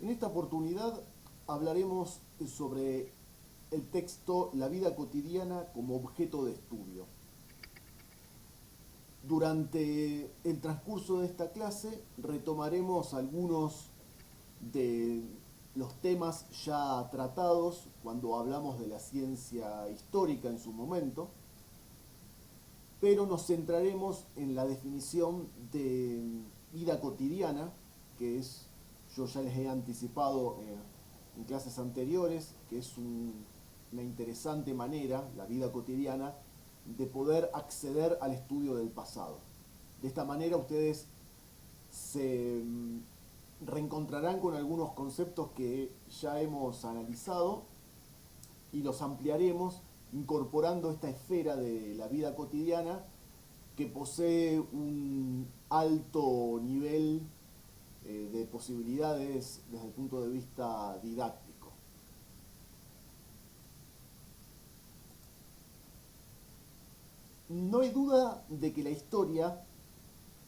En esta oportunidad hablaremos sobre el texto La vida cotidiana como objeto de estudio. Durante el transcurso de esta clase retomaremos algunos de los temas ya tratados cuando hablamos de la ciencia histórica en su momento, pero nos centraremos en la definición de vida cotidiana, que es, yo ya les he anticipado en clases anteriores, que es una interesante manera, la vida cotidiana, de poder acceder al estudio del pasado. De esta manera ustedes se reencontrarán con algunos conceptos que ya hemos analizado y los ampliaremos incorporando esta esfera de la vida cotidiana que posee un alto nivel de posibilidades desde el punto de vista didáctico. No hay duda de que la historia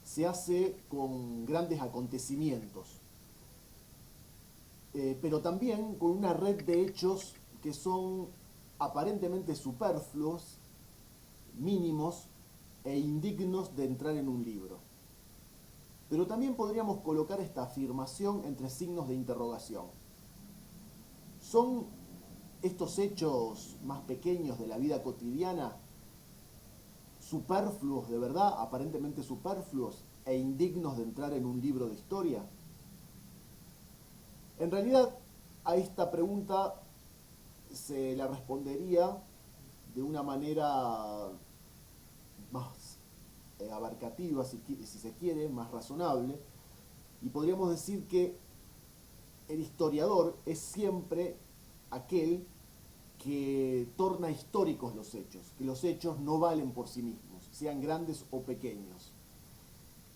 se hace con grandes acontecimientos, pero también con una red de hechos que son aparentemente superfluos, mínimos e indignos de entrar en un libro. Pero también podríamos colocar esta afirmación entre signos de interrogación. ¿Son estos hechos más pequeños de la vida cotidiana superfluos de verdad, aparentemente superfluos e indignos de entrar en un libro de historia? En realidad, a esta pregunta se la respondería de una manera más abarcativa, si se quiere, más razonable, y podríamos decir que el historiador es siempre aquel que torna históricos los hechos, que los hechos no valen por sí mismos, sean grandes o pequeños,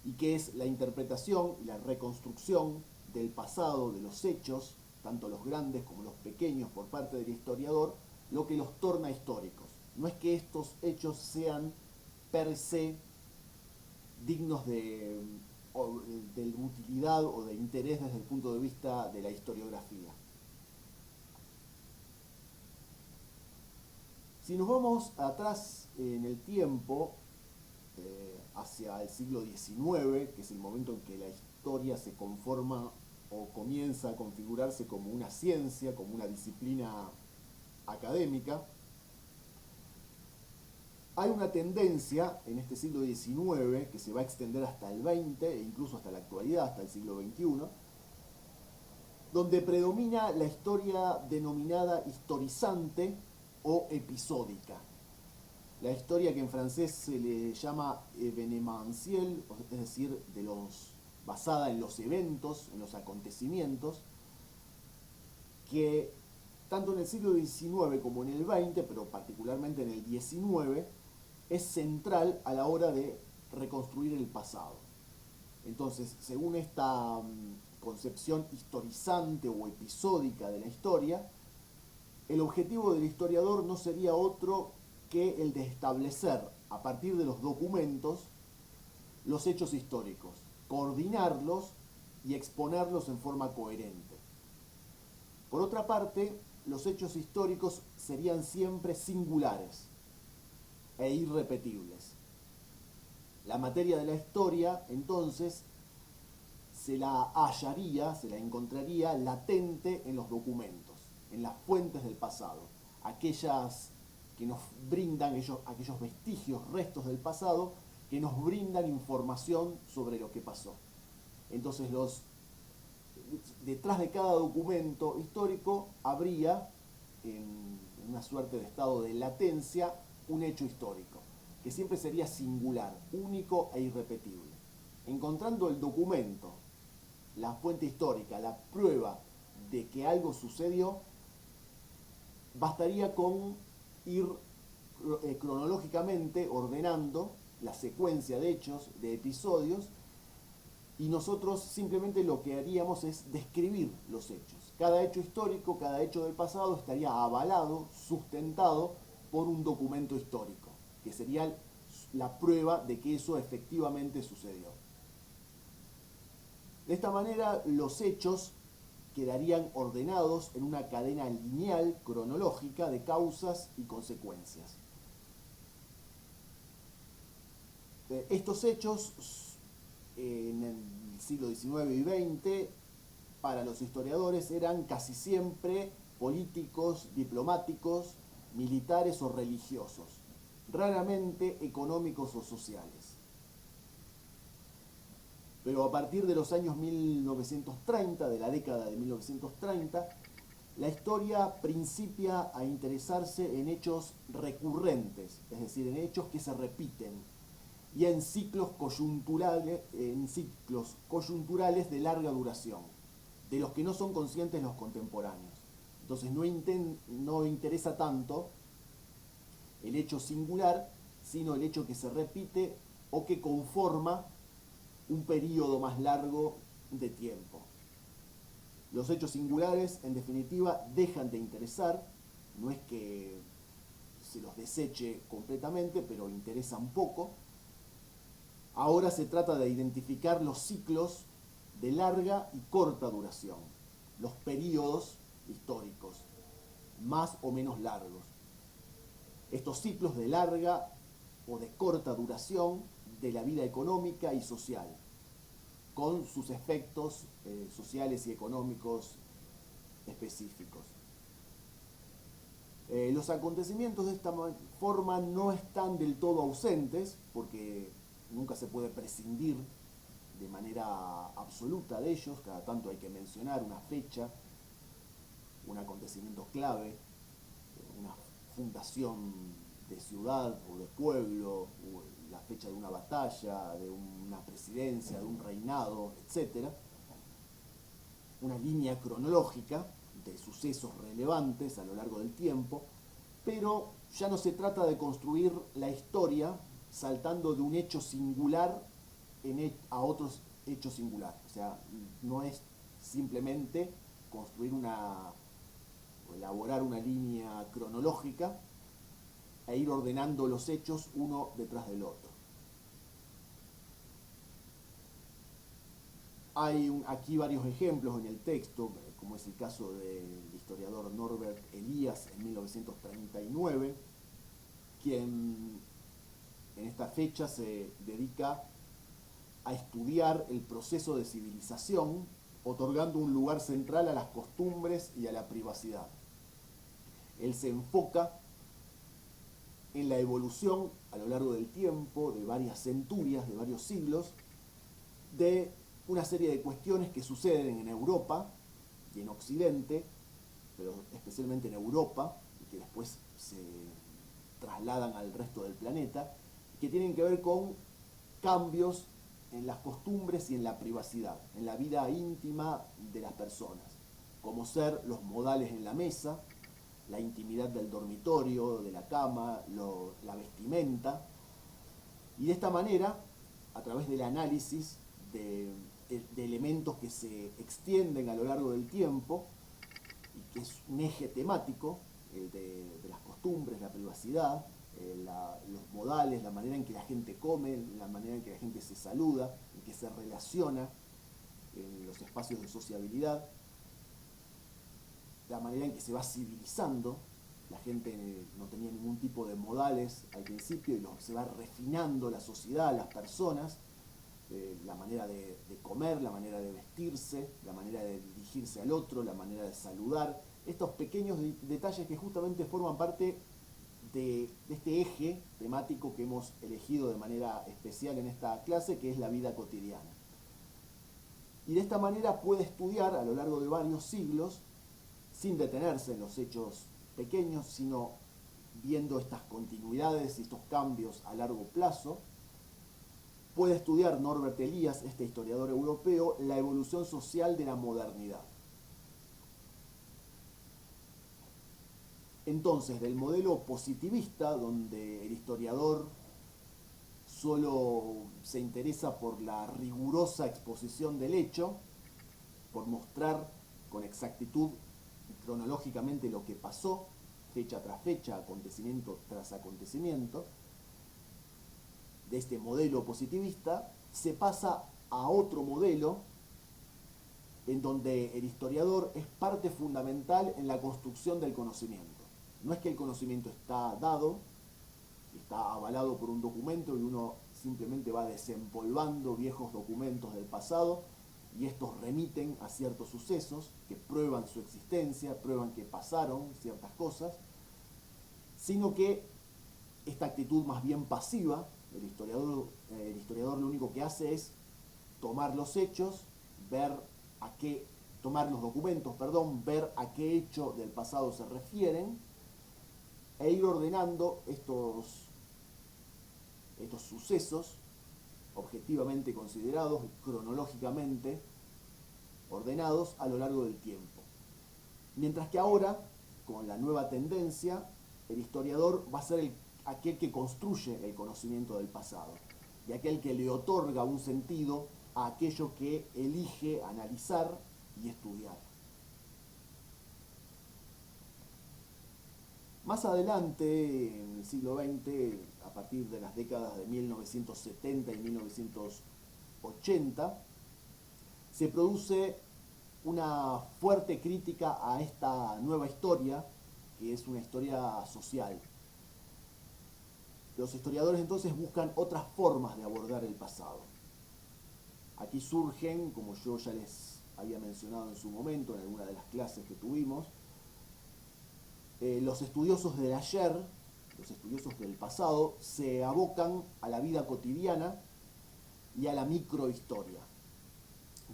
y que es la interpretación y la reconstrucción del pasado de los hechos, tanto los grandes como los pequeños, por parte del historiador, lo que los torna históricos. No es que estos hechos sean per se dignos de utilidad o de interés desde el punto de vista de la historiografía. Si nos vamos atrás en el tiempo, hacia el siglo XIX, que es el momento en que la historia se conforma o comienza a configurarse como una ciencia, como una disciplina académica, hay una tendencia en este siglo XIX que se va a extender hasta el XX e incluso hasta la actualidad, hasta el siglo XXI, donde predomina la historia denominada historizante o episódica. La historia que en francés se le llama événementielle, es decir, basada en los eventos, en los acontecimientos, que tanto en el siglo XIX como en el XX, pero particularmente en el XIX, es central a la hora de reconstruir el pasado. Entonces, según esta concepción historizante o episódica de la historia, el objetivo del historiador no sería otro que el de establecer, a partir de los documentos, los hechos históricos, coordinarlos y exponerlos en forma coherente. Por otra parte, los hechos históricos serían siempre singulares e irrepetibles. La materia de la historia, entonces, se la hallaría, se la encontraría latente en los documentos, en las fuentes del pasado, aquellas que nos brindan, aquellos vestigios, restos del pasado, que nos brindan información sobre lo que pasó. Entonces, detrás de cada documento histórico habría, en una suerte de estado de latencia, un hecho histórico, que siempre sería singular, único e irrepetible. Encontrando el documento, la fuente histórica, la prueba de que algo sucedió, bastaría con ir cronológicamente ordenando la secuencia de hechos, de episodios, y nosotros simplemente lo que haríamos es describir los hechos. Cada hecho histórico, cada hecho del pasado estaría avalado, sustentado por un documento histórico, que sería la prueba de que eso efectivamente sucedió. De esta manera, los hechos quedarían ordenados en una cadena lineal cronológica de causas y consecuencias. Estos hechos en el siglo XIX y XX para los historiadores eran casi siempre políticos, diplomáticos, militares o religiosos, raramente económicos o sociales. Pero a partir de los años 1930, de la década de 1930, la historia principia a interesarse en hechos recurrentes, es decir, en hechos que se repiten, y en ciclos coyunturales de larga duración, de los que no son conscientes los contemporáneos. Entonces no interesa tanto el hecho singular, sino el hecho que se repite o que conforma un periodo más largo de tiempo. Los hechos singulares, en definitiva, dejan de interesar, no es que se los deseche completamente, pero interesan poco. Ahora se trata de identificar los ciclos de larga y corta duración, los periodos históricos, más o menos largos. Estos ciclos de larga o de corta duración de la vida económica y social, con sus efectos sociales y económicos específicos. Los acontecimientos de esta forma no están del todo ausentes, porque nunca se puede prescindir de manera absoluta de ellos, cada tanto hay que mencionar una fecha, un acontecimiento clave, una fundación de ciudad o de pueblo, o la fecha de una batalla, de una presidencia, de un reinado, etc. Una línea cronológica de sucesos relevantes a lo largo del tiempo, pero ya no se trata de construir la historia saltando de un hecho singular a otro hecho singular. O sea, no es simplemente construir o elaborar una línea cronológica e ir ordenando los hechos uno detrás del otro. Hay aquí varios ejemplos en el texto, como es el caso del historiador Norbert Elias en 1939, quien en esta fecha se dedica a estudiar el proceso de civilización, otorgando un lugar central a las costumbres y a la privacidad. Él se enfoca en la evolución a lo largo del tiempo, de varias centurias, de varios siglos, de una serie de cuestiones que suceden en Europa y en Occidente, pero especialmente en Europa, y que después se trasladan al resto del planeta, que tienen que ver con cambios en las costumbres y en la privacidad, en la vida íntima de las personas, como ser los modales en la mesa, la intimidad del dormitorio, de la cama, la vestimenta, y de esta manera, a través del análisis de elementos que se extienden a lo largo del tiempo, y que es un eje temático de las costumbres, la privacidad, los modales, la manera en que la gente come, la manera en que la gente se saluda, en que se relaciona en los espacios de sociabilidad, la manera en que se va civilizando. La gente no tenía ningún tipo de modales al principio y se va refinando la sociedad, las personas, la manera de comer, la manera de vestirse, la manera de dirigirse al otro, la manera de saludar. Estos pequeños detalles que justamente forman parte de este eje temático que hemos elegido de manera especial en esta clase, que es la vida cotidiana. Y de esta manera puede estudiar a lo largo de varios siglos, sin detenerse en los hechos pequeños, sino viendo estas continuidades y estos cambios a largo plazo. Puede estudiar Norbert Elias, este historiador europeo, la evolución social de la modernidad. Entonces, del modelo positivista, donde el historiador solo se interesa por la rigurosa exposición del hecho, por mostrar con exactitud cronológicamente lo que pasó, fecha tras fecha, acontecimiento tras acontecimiento, de este modelo positivista, se pasa a otro modelo en donde el historiador es parte fundamental en la construcción del conocimiento. No es que el conocimiento está dado, está avalado por un documento y uno simplemente va desempolvando viejos documentos del pasado y estos remiten a ciertos sucesos que prueban su existencia, prueban que pasaron ciertas cosas, sino que esta actitud más bien pasiva, el historiador lo único que hace es tomar los hechos, tomar los documentos, ver a qué hecho del pasado se refieren e ir ordenando estos sucesos objetivamente considerados, cronológicamente ordenados a lo largo del tiempo. Mientras que ahora, con la nueva tendencia, el historiador va a ser aquel que construye el conocimiento del pasado y aquel que le otorga un sentido a aquello que elige analizar y estudiar. Más adelante, en el siglo XX, a partir de las décadas de 1970 y 1980, se produce una fuerte crítica a esta nueva historia, que es una historia social. Los historiadores entonces buscan otras formas de abordar el pasado. Aquí surgen, como yo ya les había mencionado en su momento, en alguna de las clases que tuvimos, los estudiosos del ayer, los estudiosos del pasado, se abocan a la vida cotidiana y a la microhistoria.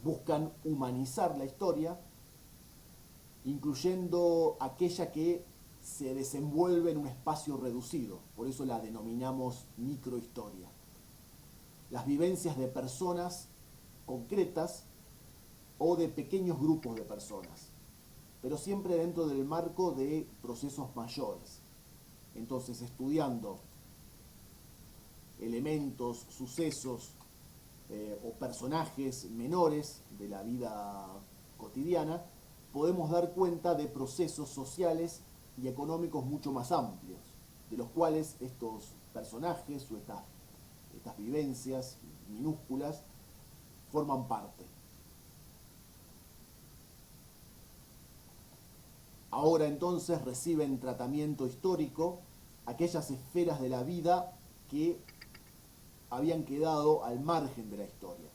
Buscan humanizar la historia, incluyendo aquella que se desenvuelve en un espacio reducido, por eso la denominamos microhistoria. Las vivencias de personas concretas o de pequeños grupos de personas, pero siempre dentro del marco de procesos mayores. Entonces, estudiando elementos, sucesos o personajes menores de la vida cotidiana, podemos dar cuenta de procesos sociales y económicos mucho más amplios, de los cuales estos personajes o estas vivencias minúsculas forman parte. Ahora entonces reciben tratamiento histórico aquellas esferas de la vida que habían quedado al margen de la historia,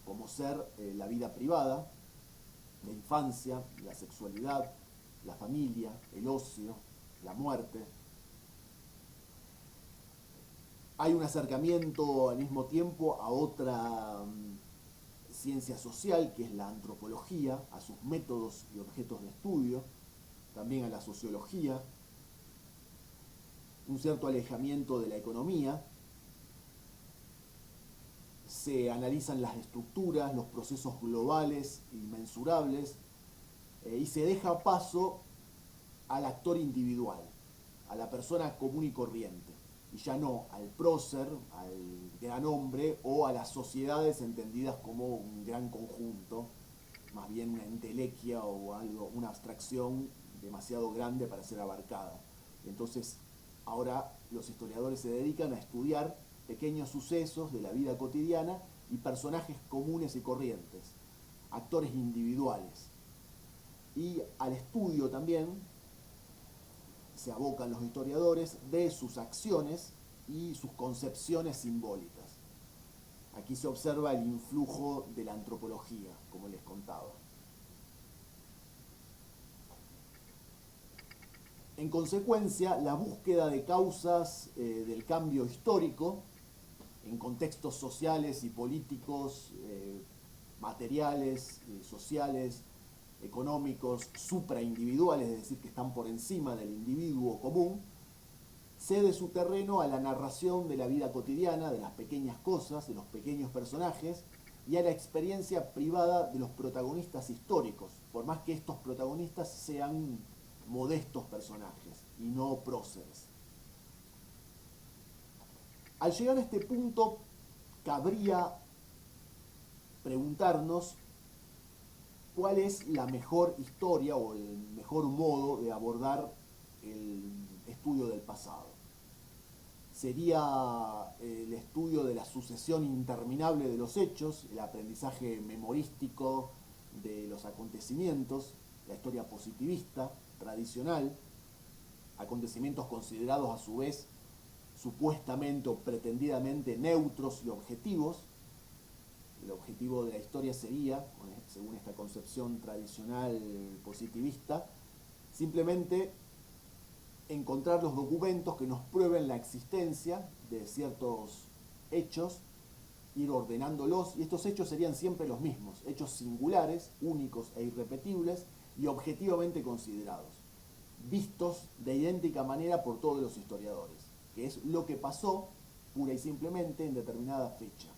como ser la vida privada, la infancia, la sexualidad, la familia, el ocio, la muerte. Hay un acercamiento al mismo tiempo a otra ciencia social, que es la antropología, a sus métodos y objetos de estudio, también a la sociología, un cierto alejamiento de la economía. Se analizan las estructuras, los procesos globales y mensurables, y se deja paso al actor individual, a la persona común y corriente, y ya no al prócer, al gran hombre o a las sociedades entendidas como un gran conjunto, más bien una entelequia o algo, una abstracción demasiado grande para ser abarcada. Entonces, ahora los historiadores se dedican a estudiar pequeños sucesos de la vida cotidiana y personajes comunes y corrientes, actores individuales. Y al estudio también se abocan los historiadores de sus acciones y sus concepciones simbólicas. Aquí se observa el influjo de la antropología, como les contaba. En consecuencia, la búsqueda de causas del cambio histórico en contextos sociales y políticos, materiales, sociales, económicos, supraindividuales, es decir, que están por encima del individuo común, cede su terreno a la narración de la vida cotidiana, de las pequeñas cosas, de los pequeños personajes, y a la experiencia privada de los protagonistas históricos, por más que estos protagonistas sean modestos personajes y no próceres. Al llegar a este punto, cabría preguntarnos cuál es la mejor historia o el mejor modo de abordar el estudio del pasado. ¿Sería el estudio de la sucesión interminable de los hechos, el aprendizaje memorístico, de los acontecimientos, la historia positivista, tradicional, acontecimientos considerados a su vez supuestamente o pretendidamente neutros y objetivos. El objetivo de la historia sería, según esta concepción tradicional positivista, simplemente encontrar los documentos que nos prueben la existencia de ciertos hechos, ir ordenándolos, y estos hechos serían siempre los mismos, hechos singulares, únicos e irrepetibles y objetivamente considerados, vistos de idéntica manera por todos los historiadores, que es lo que pasó pura y simplemente en determinada fecha.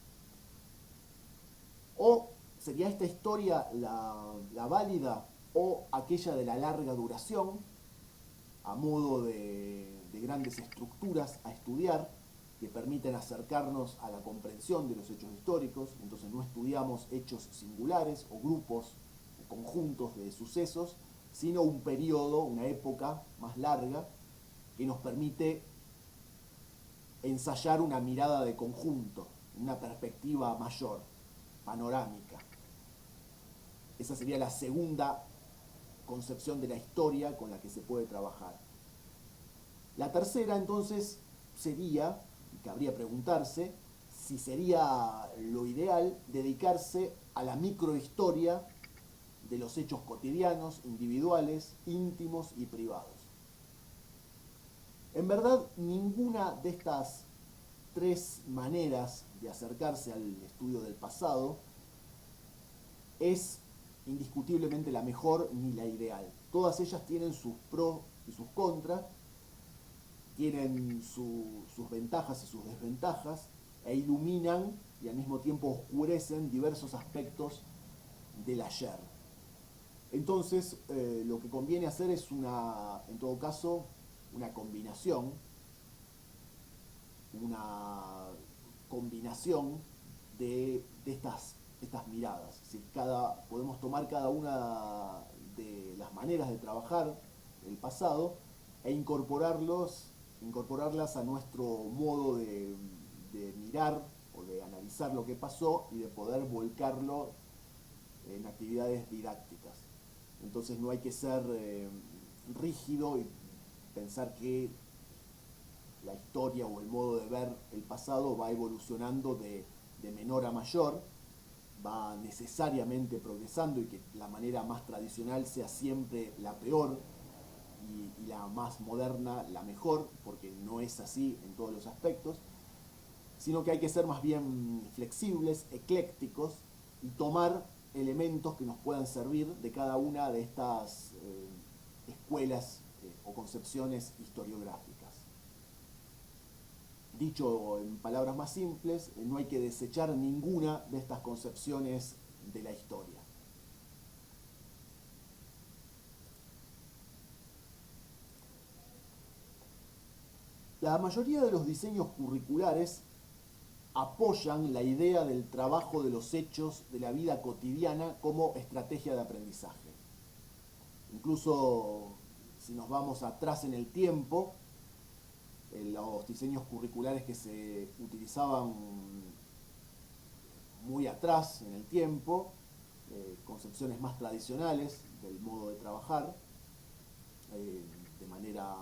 O sería esta historia la válida o aquella de la larga duración, a modo de grandes estructuras a estudiar, que permiten acercarnos a la comprensión de los hechos históricos. Entonces no estudiamos hechos singulares o grupos o conjuntos de sucesos, sino un periodo, una época más larga, que nos permite ensayar una mirada de conjunto, una perspectiva mayor, panorámica. Esa sería la segunda concepción de la historia con la que se puede trabajar. La tercera, entonces, sería, y cabría preguntarse, si sería lo ideal dedicarse a la microhistoria de los hechos cotidianos, individuales, íntimos y privados. En verdad, ninguna de estas tres maneras de acercarse al estudio del pasado es indiscutiblemente la mejor ni la ideal. Todas ellas tienen sus pros y sus contras, tienen sus ventajas y sus desventajas, e iluminan y al mismo tiempo oscurecen diversos aspectos del ayer. Entonces, lo que conviene hacer es en todo caso, una combinación de estas miradas. Es decir, podemos tomar cada una de las maneras de trabajar el pasado e incorporarlas a nuestro modo de mirar o de analizar lo que pasó y de poder volcarlo en actividades didácticas. Entonces no hay que ser rígido y pensar que la historia o el modo de ver el pasado va evolucionando de menor a mayor, va necesariamente progresando, y que la manera más tradicional sea siempre la peor y la más moderna la mejor, porque no es así en todos los aspectos, sino que hay que ser más bien flexibles, eclécticos, y tomar elementos que nos puedan servir de cada una de estas escuelas o concepciones historiográficas. Dicho en palabras más simples, no hay que desechar ninguna de estas concepciones de la historia. La mayoría de los diseños curriculares apoyan la idea del trabajo de los hechos de la vida cotidiana como estrategia de aprendizaje. Incluso si nos vamos atrás en el tiempo, los diseños curriculares que se utilizaban muy atrás en el tiempo, concepciones más tradicionales del modo de trabajar, de manera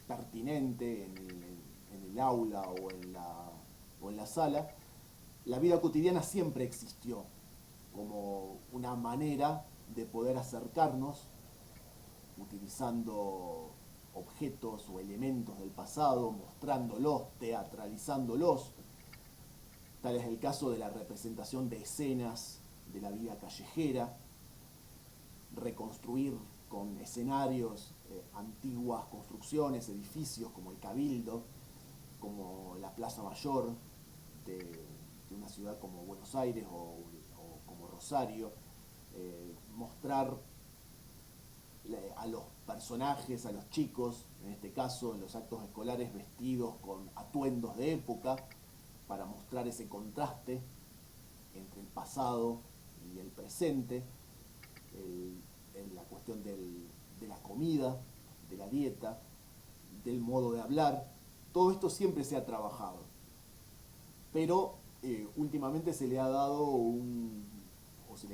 pertinente en el aula o en la sala, la vida cotidiana siempre existió como una manera de poder acercarnos utilizando objetos o elementos del pasado, mostrándolos, teatralizándolos. Tal es el caso de la representación de escenas de la vida callejera, reconstruir con escenarios antiguas construcciones, edificios como el Cabildo, como la Plaza Mayor de una ciudad como Buenos Aires o como Rosario, mostrar a los personajes, a los chicos, en este caso en los actos escolares, vestidos con atuendos de época, para mostrar ese contraste entre el pasado y el presente, en la cuestión de la comida, de la dieta, del modo de hablar. Todo esto siempre se ha trabajado, pero últimamente se le ha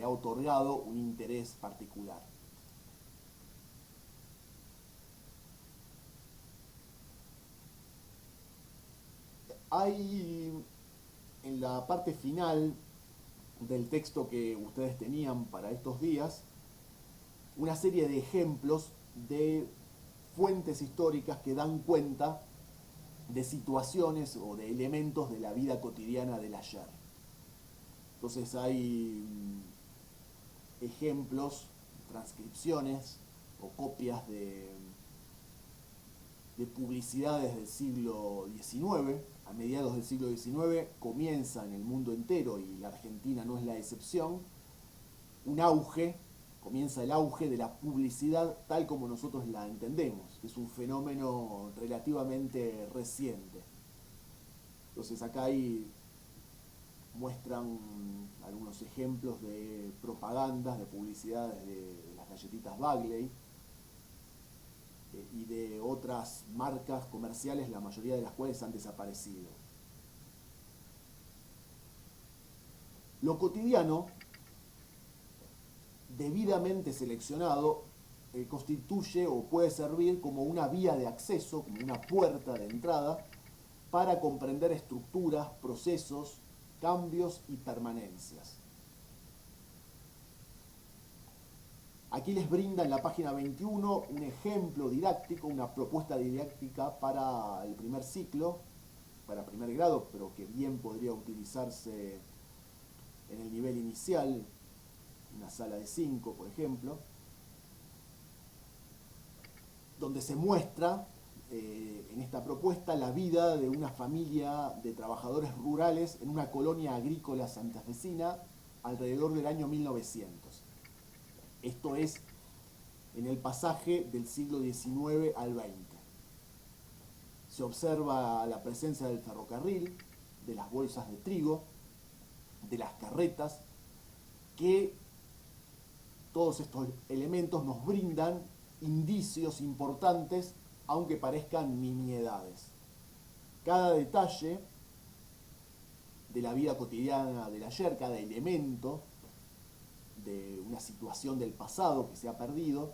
le ha otorgado un interés particular. Hay en la parte final del texto que ustedes tenían para estos días una serie de ejemplos de fuentes históricas que dan cuenta de situaciones o de elementos de la vida cotidiana del ayer. Entonces hay ejemplos, transcripciones o copias de publicidades del siglo XIX. A mediados del siglo XIX comienza en el mundo entero, y la Argentina no es la excepción, un auge, comienza el auge de la publicidad tal como nosotros la entendemos, que es un fenómeno relativamente reciente. Entonces acá hay muestran algunos ejemplos de propagandas, de publicidades de las galletitas Bagley y de otras marcas comerciales, la mayoría de las cuales han desaparecido. Lo cotidiano, debidamente seleccionado, constituye o puede servir como una vía de acceso, como una puerta de entrada para comprender estructuras, procesos, cambios y permanencias. Aquí les brinda en la página 21 un ejemplo didáctico, una propuesta didáctica para el primer ciclo, para primer grado, pero que bien podría utilizarse en el nivel inicial, una sala de 5, por ejemplo, donde se muestra en esta propuesta la vida de una familia de trabajadores rurales en una colonia agrícola santafesina alrededor del año 1900. Esto es en el pasaje del siglo XIX al XX. Se observa la presencia del ferrocarril, de las bolsas de trigo, de las carretas, que todos estos elementos nos brindan indicios importantes, aunque parezcan nimiedades. Cada detalle de la vida cotidiana del ayer, cada elemento de una situación del pasado que se ha perdido,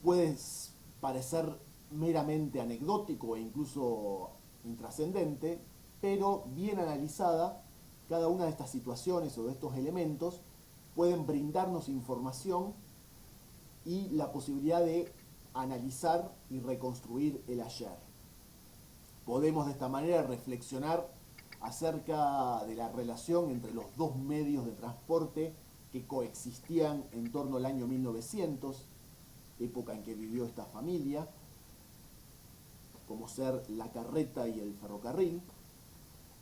puede parecer meramente anecdótico e incluso intrascendente, pero bien analizada, cada una de estas situaciones o de estos elementos pueden brindarnos información y la posibilidad de analizar y reconstruir el ayer. Podemos de esta manera reflexionar acerca de la relación entre los dos medios de transporte que coexistían en torno al año 1900, época en que vivió esta familia, como ser la carreta y el ferrocarril,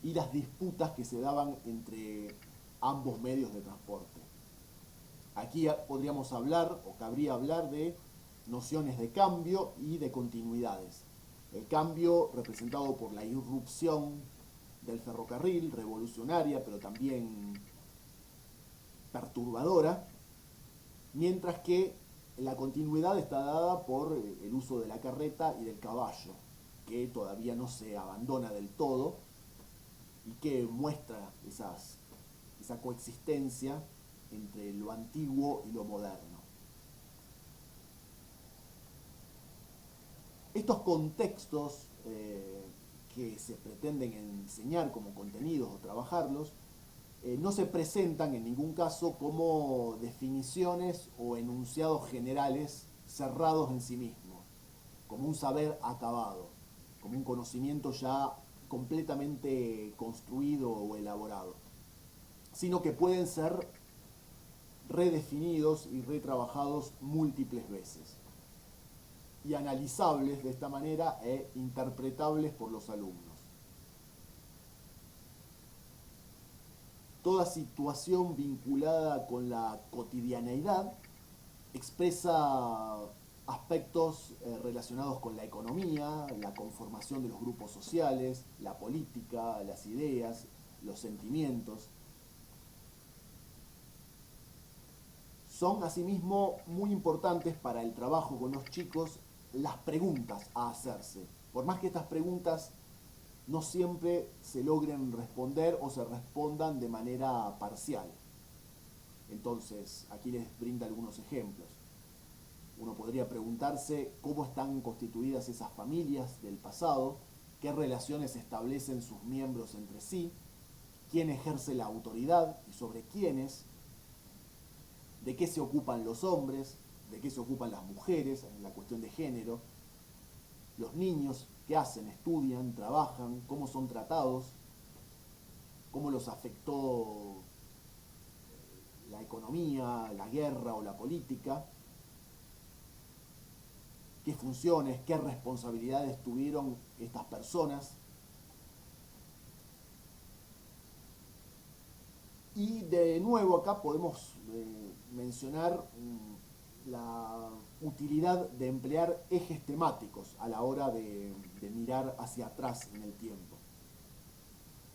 y las disputas que se daban entre ambos medios de transporte. Aquí podríamos hablar, o cabría hablar, de nociones de cambio y de continuidades. El cambio representado por la irrupción del ferrocarril, revolucionaria, pero también perturbadora, mientras que la continuidad está dada por el uso de la carreta y del caballo, que todavía no se abandona del todo y que muestra esa coexistencia entre lo antiguo y lo moderno. Estos contextos que se pretenden enseñar como contenidos o trabajarlos no se presentan en ningún caso como definiciones o enunciados generales cerrados en sí mismos, como un saber acabado, como un conocimiento ya completamente construido o elaborado, sino que pueden ser redefinidos y retrabajados múltiples veces y analizables de esta manera e interpretables por los alumnos. Toda situación vinculada con la cotidianeidad expresa aspectos relacionados con la economía, la conformación de los grupos sociales, la política, las ideas, los sentimientos. Son asimismo muy importantes para el trabajo con los chicos las preguntas a hacerse. Por más que estas preguntas no siempre se logren responder o se respondan de manera parcial. Entonces, aquí les brinda algunos ejemplos. Uno podría preguntarse cómo están constituidas esas familias del pasado, qué relaciones establecen sus miembros entre sí, quién ejerce la autoridad y sobre quiénes, de qué se ocupan los hombres, de qué se ocupan las mujeres, en la cuestión de género, los niños, qué hacen, estudian, trabajan, cómo son tratados, cómo los afectó la economía, la guerra o la política, qué funciones, qué responsabilidades tuvieron estas personas. Y de nuevo acá podemos mencionar la utilidad de emplear ejes temáticos a la hora de mirar hacia atrás en el tiempo.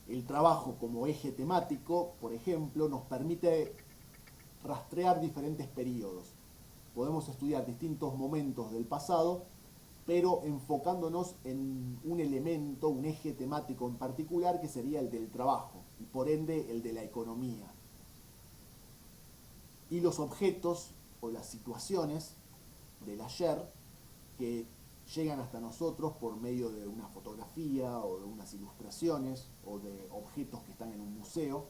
El trabajo como eje temático, por ejemplo, nos permite rastrear diferentes periodos. Podemos estudiar distintos momentos del pasado, pero enfocándonos en un elemento, un eje temático en particular, que sería el del trabajo, y por ende el de la economía. Y los objetos o las situaciones del ayer que llegan hasta nosotros por medio de una fotografía o de unas ilustraciones o de objetos que están en un museo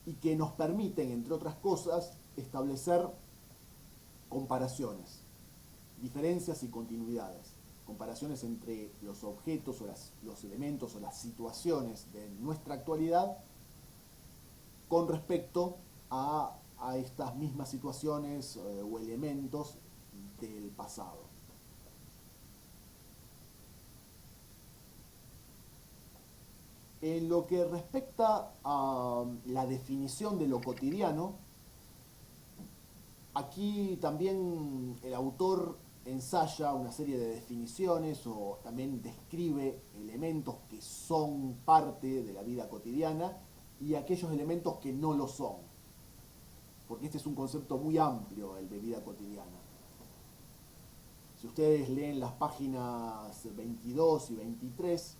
y que nos permiten, entre otras cosas, establecer comparaciones, diferencias y continuidades, comparaciones entre los objetos o los elementos o las situaciones de nuestra actualidad con respecto a estas mismas situaciones o elementos del pasado. En lo que respecta a la definición de lo cotidiano, aquí también el autor ensaya una serie de definiciones o también describe elementos que son parte de la vida cotidiana y aquellos elementos que no lo son, porque este es un concepto muy amplio, el de vida cotidiana. Si ustedes leen las páginas 22 y 23,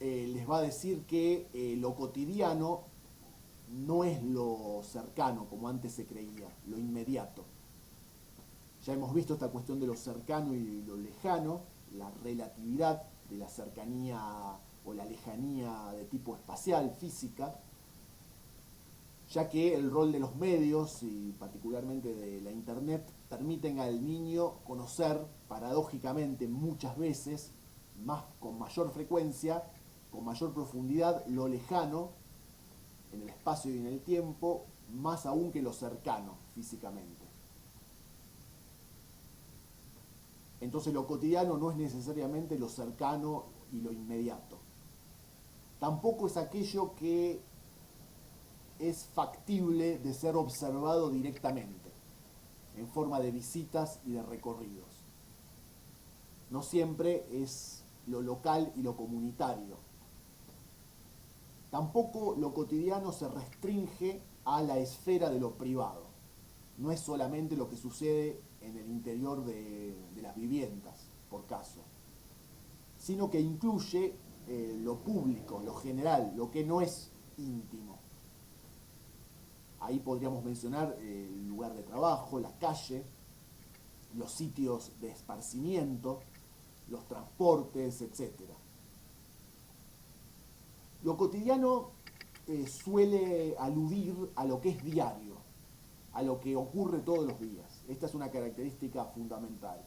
les va a decir que lo cotidiano no es lo cercano, como antes se creía, lo inmediato. Ya hemos visto esta cuestión de lo cercano y lo lejano, la relatividad de la cercanía o la lejanía de tipo espacial, física, ya que el rol de los medios y particularmente de la internet permiten al niño conocer paradójicamente muchas veces, con mayor frecuencia, con mayor profundidad, lo lejano en el espacio y en el tiempo, más aún que lo cercano físicamente. Entonces lo cotidiano no es necesariamente lo cercano y lo inmediato. Tampoco es aquello que es factible de ser observado directamente, en forma de visitas y de recorridos. No siempre es lo local y lo comunitario. Tampoco lo cotidiano se restringe a la esfera de lo privado. No es solamente lo que sucede en el interior de las viviendas, por caso, sino que incluye lo público, lo general, lo que no es íntimo. Ahí podríamos mencionar el lugar de trabajo, la calle, los sitios de esparcimiento, los transportes, etc. Lo cotidiano suele aludir a lo que es diario, a lo que ocurre todos los días. Esta es una característica fundamental.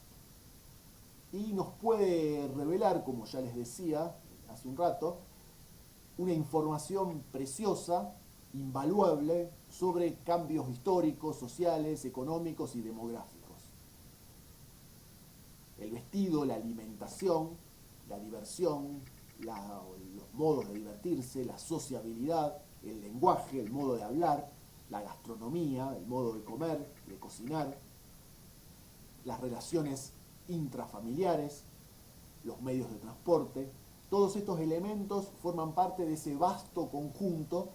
Y nos puede revelar, como ya les decía hace un rato, una información preciosa, invaluable, sobre cambios históricos, sociales, económicos y demográficos. El vestido, la alimentación, la diversión, los modos de divertirse, la sociabilidad, el lenguaje, el modo de hablar, la gastronomía, el modo de comer, de cocinar, las relaciones intrafamiliares, los medios de transporte. Todos estos elementos forman parte de ese vasto conjunto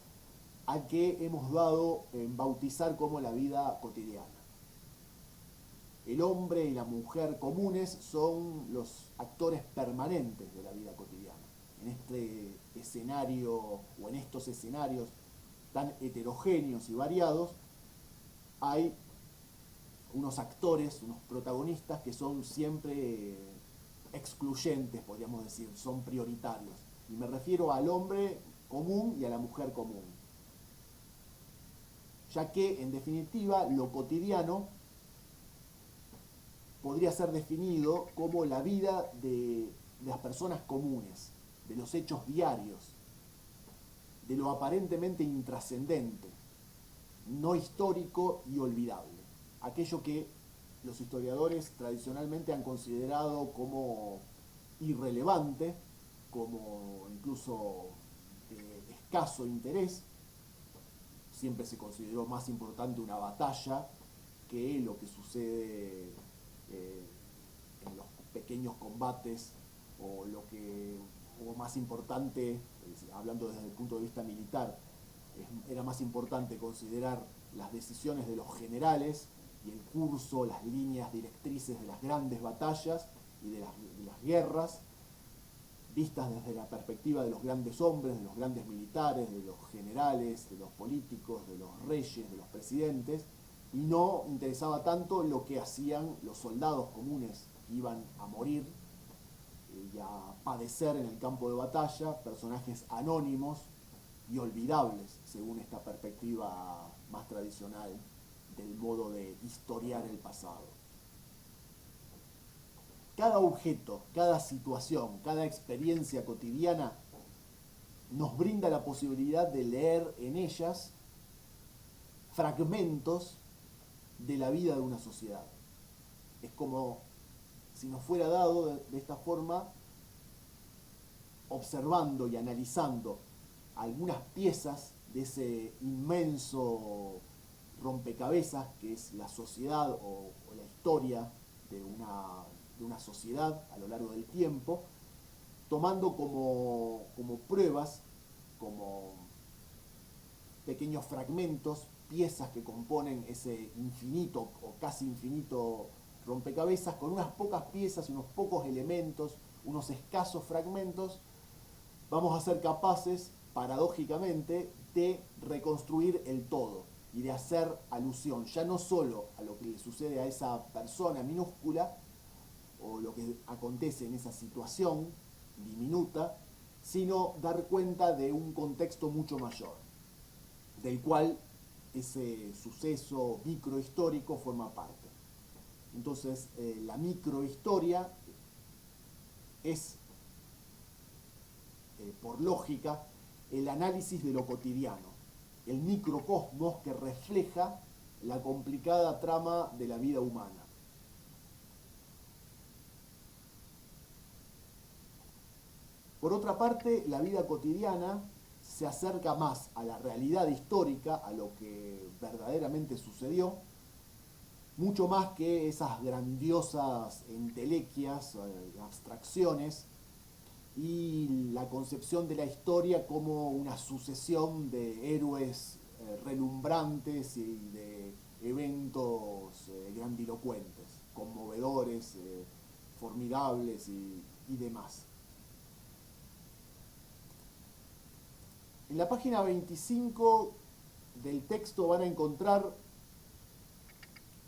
al que hemos dado en bautizar como la vida cotidiana. El hombre y la mujer comunes son los actores permanentes de la vida cotidiana. en este escenario o en estos escenarios tan heterogéneos y variados, hay unos actores, unos protagonistas que son siempre excluyentes, podríamos decir, son prioritarios. Y me refiero al hombre común y a la mujer común. Ya que, en definitiva, lo cotidiano podría ser definido como la vida de las personas comunes, de los hechos diarios, de lo aparentemente intrascendente, no histórico y olvidable. Aquello que los historiadores tradicionalmente han considerado como irrelevante, como incluso de escaso interés. Siempre se consideró más importante una batalla que lo que sucede en los pequeños combates, o más importante, hablando desde el punto de vista militar, era más importante considerar las decisiones de los generales y el curso, las líneas directrices de las grandes batallas y de las guerras, vistas desde la perspectiva de los grandes hombres, de los grandes militares, de los generales, de los políticos, de los reyes, de los presidentes, y no interesaba tanto lo que hacían los soldados comunes que iban a morir y a padecer en el campo de batalla, personajes anónimos y olvidables, según esta perspectiva más tradicional del modo de historiar el pasado. Cada objeto, cada situación, cada experiencia cotidiana nos brinda la posibilidad de leer en ellas fragmentos de la vida de una sociedad. Es como si nos fuera dado de esta forma, observando y analizando algunas piezas de ese inmenso rompecabezas que es la sociedad o la historia de una sociedad a lo largo del tiempo, tomando como pruebas, como pequeños fragmentos, piezas que componen ese infinito o casi infinito rompecabezas, con unas pocas piezas y unos pocos elementos, unos escasos fragmentos, vamos a ser capaces, paradójicamente, de reconstruir el todo y de hacer alusión ya no solo a lo que le sucede a esa persona minúscula o lo que acontece en esa situación diminuta, sino dar cuenta de un contexto mucho mayor, del cual ese suceso microhistórico forma parte. Entonces, la microhistoria es, por lógica, el análisis de lo cotidiano, el microcosmos que refleja la complicada trama de la vida humana. Por otra parte, la vida cotidiana se acerca más a la realidad histórica, a lo que verdaderamente sucedió, mucho más que esas grandiosas entelequias, abstracciones, y la concepción de la historia como una sucesión de héroes relumbrantes y de eventos grandilocuentes, conmovedores, formidables y demás. En la página 25 del texto van a encontrar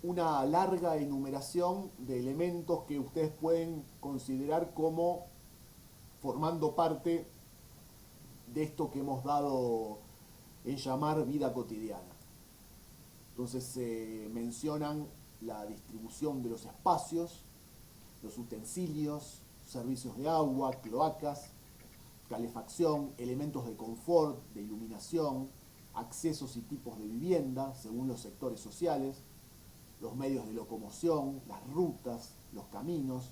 una larga enumeración de elementos que ustedes pueden considerar como formando parte de esto que hemos dado en llamar vida cotidiana. Entonces se mencionan la distribución de los espacios, los utensilios, servicios de agua, cloacas, calefacción, elementos de confort, de iluminación, accesos y tipos de vivienda según los sectores sociales, los medios de locomoción, las rutas, los caminos,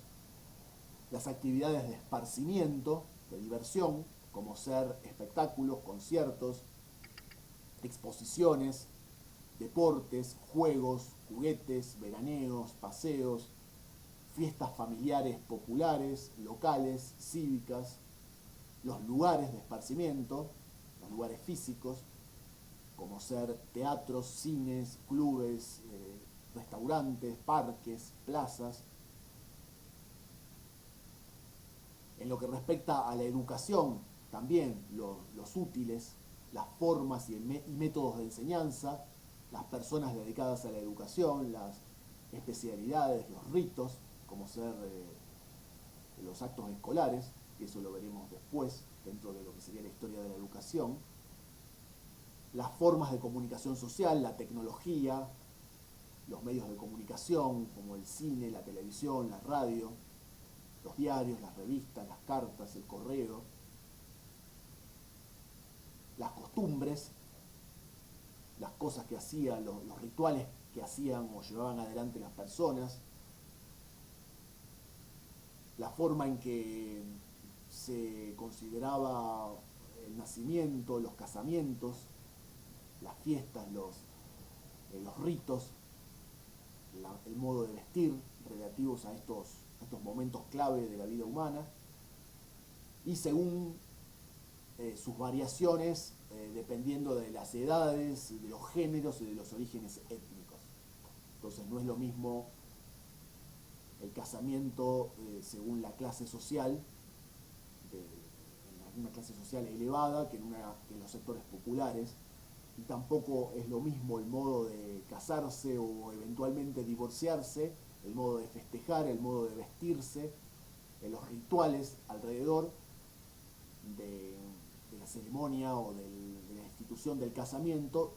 las actividades de esparcimiento, de diversión, como ser espectáculos, conciertos, exposiciones, deportes, juegos, juguetes, veraneos, paseos, fiestas familiares populares, locales, cívicas, los lugares de esparcimiento, los lugares físicos, como ser teatros, cines, clubes, restaurantes, parques, plazas. En lo que respecta a la educación, también los útiles, las formas y métodos de enseñanza, las personas dedicadas a la educación, las especialidades, los ritos, como ser los actos escolares, que eso lo veremos después, dentro de lo que sería la historia de la educación, las formas de comunicación social, la tecnología, los medios de comunicación, como el cine, la televisión, la radio, los diarios, las revistas, las cartas, el correo, las costumbres, las cosas que hacían, los rituales que hacían o llevaban adelante las personas, la forma en que se consideraba el nacimiento, los casamientos, las fiestas, los ritos, el modo de vestir relativos a estos momentos clave de la vida humana, y según sus variaciones, dependiendo de las edades, de los géneros y de los orígenes étnicos. Entonces no es lo mismo el casamiento según la clase social, en una clase social elevada que en los sectores populares, y tampoco es lo mismo el modo de casarse o eventualmente divorciarse, el modo de festejar, el modo de vestirse, los rituales alrededor de la ceremonia o de la institución del casamiento,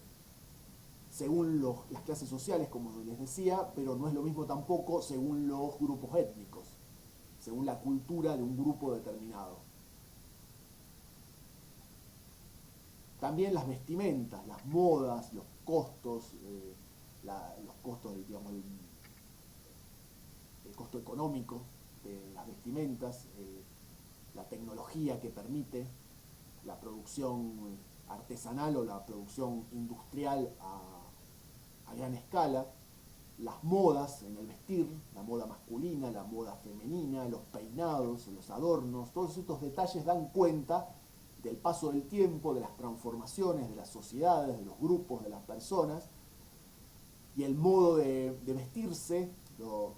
según las clases sociales, como les decía, pero no es lo mismo tampoco según los grupos étnicos, según la cultura de un grupo determinado. También las vestimentas, las modas, los costos, digamos, el costo económico de las vestimentas, la tecnología que permite la producción artesanal o la producción industrial a gran escala, las modas en el vestir, la moda masculina, la moda femenina, los peinados, los adornos, todos estos detalles dan cuenta del paso del tiempo, de las transformaciones de las sociedades, de los grupos, de las personas, y el modo de vestirse, los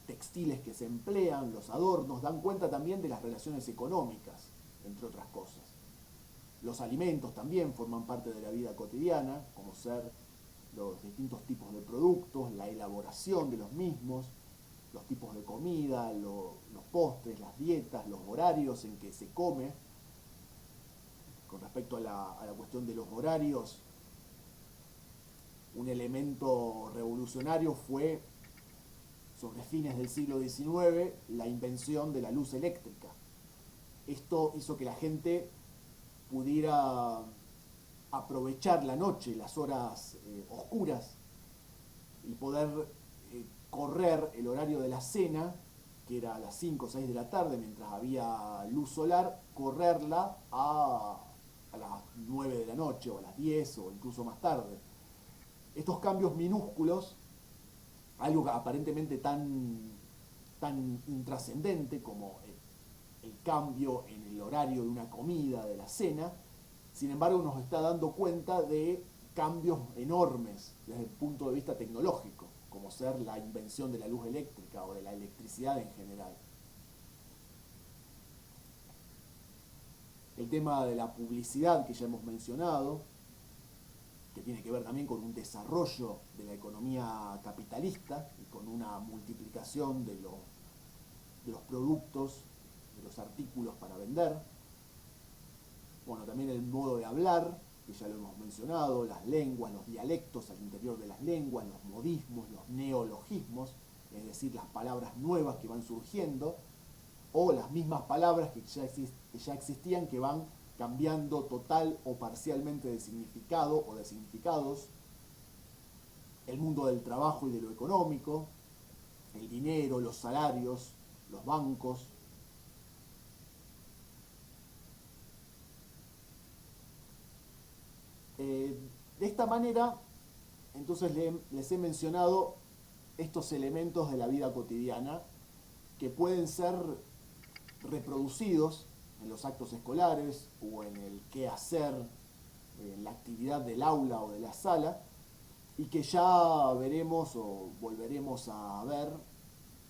textiles que se emplean, los adornos, dan cuenta también de las relaciones económicas, entre otras cosas. Los alimentos también forman parte de la vida cotidiana, como ser los distintos tipos de productos, la elaboración de los mismos, los tipos de comida, los postres, las dietas, los horarios en que se come. Con respecto a la cuestión de los horarios, un elemento revolucionario fue, sobre fines del siglo XIX, la invención de la luz eléctrica. Esto hizo que la gente pudiera aprovechar la noche, las horas oscuras, y poder correr el horario de la cena, que era a las 5 o 6 de la tarde, mientras había luz solar, correrla a las 9 de la noche, o a las 10, o incluso más tarde. Estos cambios minúsculos, algo aparentemente tan intrascendente como el cambio en el horario de una comida, de la cena, sin embargo nos está dando cuenta de cambios enormes desde el punto de vista tecnológico, como ser la invención de la luz eléctrica o de la electricidad en general. El tema de la publicidad que ya hemos mencionado, que tiene que ver también con un desarrollo de la economía capitalista y con una multiplicación de los productos, de los artículos para vender. Bueno, también el modo de hablar, que ya lo hemos mencionado, las lenguas, los dialectos al interior de las lenguas, los modismos, los neologismos, es decir, las palabras nuevas que van surgiendo, o las mismas palabras que ya existían que van cambiando total o parcialmente de significado o de significados, el mundo del trabajo y de lo económico, el dinero, los salarios, los bancos. De esta manera, entonces les he mencionado estos elementos de la vida cotidiana que pueden ser reproducidos en los actos escolares o en el qué hacer, en la actividad del aula o de la sala, y que ya veremos o volveremos a ver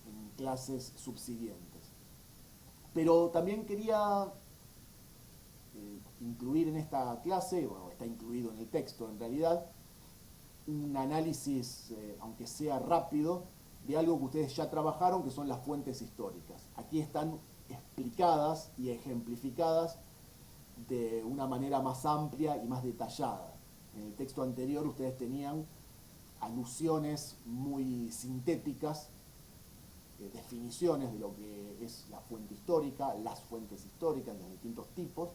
en clases subsiguientes. Pero también quería incluir en esta clase, bueno, está incluido en el texto en realidad, un análisis, aunque sea rápido, de algo que ustedes ya trabajaron, que son las fuentes históricas. Aquí están explicadas y ejemplificadas de una manera más amplia y más detallada. En el texto anterior ustedes tenían alusiones muy sintéticas, definiciones de lo que es la fuente histórica, las fuentes históricas de distintos tipos,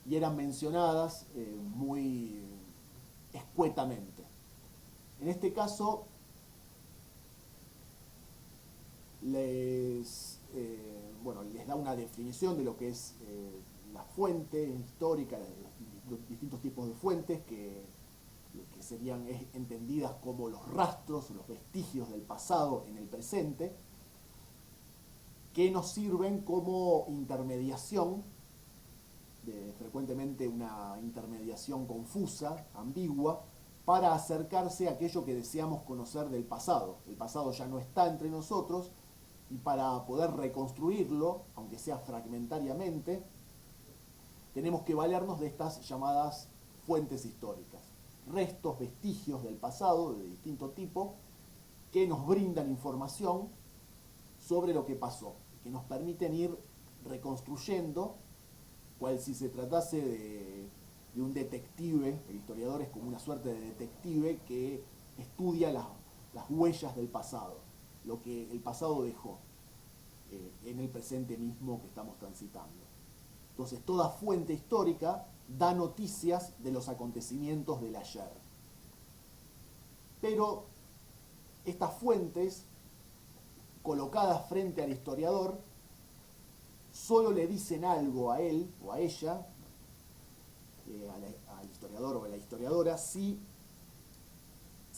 y eran mencionadas muy escuetamente. En este caso, les da una definición de lo que es la fuente histórica, los distintos tipos de fuentes que serían entendidas como los rastros, los vestigios del pasado en el presente, que nos sirven como intermediación, frecuentemente una intermediación confusa, ambigua, para acercarse a aquello que deseamos conocer del pasado. El pasado ya no está entre nosotros, y para poder reconstruirlo, aunque sea fragmentariamente, tenemos que valernos de estas llamadas fuentes históricas. Restos, vestigios del pasado de distinto tipo, que nos brindan información sobre lo que pasó, que nos permiten ir reconstruyendo, cual si se tratase de un detective. El historiador es como una suerte de detective que estudia las huellas del pasado, lo que el pasado dejó en el presente mismo que estamos transitando. Entonces, toda fuente histórica da noticias de los acontecimientos del ayer. Pero estas fuentes, colocadas frente al historiador, solo le dicen algo a él o a ella, al historiador o a la historiadora, si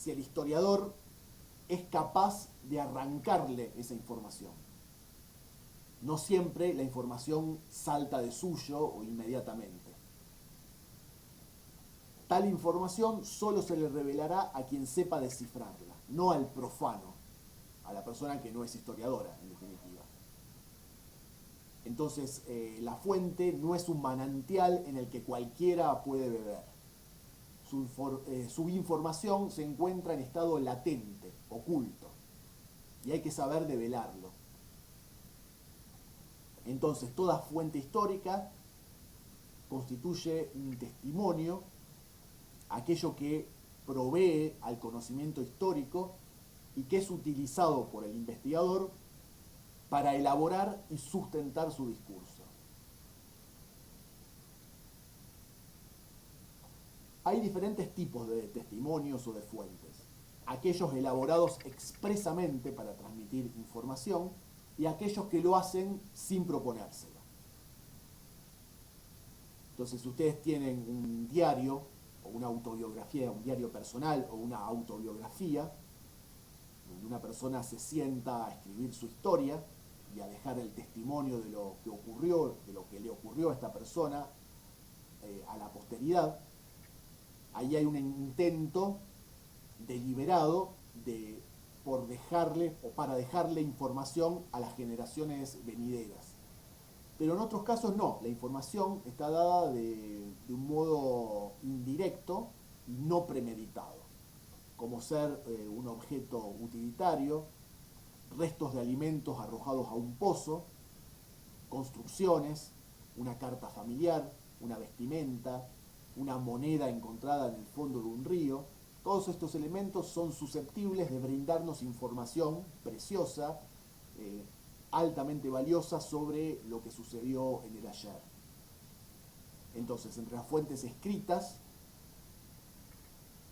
el historiador es capaz de arrancarle esa información. No siempre la información salta de suyo o inmediatamente. Tal información solo se le revelará a quien sepa descifrarla, no al profano, a la persona que no es historiadora, en definitiva. Entonces, la fuente no es un manantial en el que cualquiera puede beber. Su información se encuentra en estado latente, oculto, y hay que saber develarlo. Entonces, toda fuente histórica constituye un testimonio, aquello que provee al conocimiento histórico y que es utilizado por el investigador para elaborar y sustentar su discurso. Hay diferentes tipos de testimonios o de fuentes. Aquellos elaborados expresamente para transmitir información y aquellos que lo hacen sin proponérselo. Entonces, si ustedes tienen un diario o una autobiografía, un diario personal o una autobiografía, donde una persona se sienta a escribir su historia y a dejar el testimonio de lo que ocurrió, de lo que le ocurrió a esta persona a la posteridad, ahí hay un intento deliberado por dejarle o para dejarle información a las generaciones venideras. Pero en otros casos no, la información está dada de un modo indirecto y no premeditado, como ser un objeto utilitario, restos de alimentos arrojados a un pozo, construcciones, una carta familiar, una vestimenta, una moneda encontrada en el fondo de un río. Todos estos elementos son susceptibles de brindarnos información preciosa, altamente valiosa sobre lo que sucedió en el ayer. Entonces, entre las fuentes escritas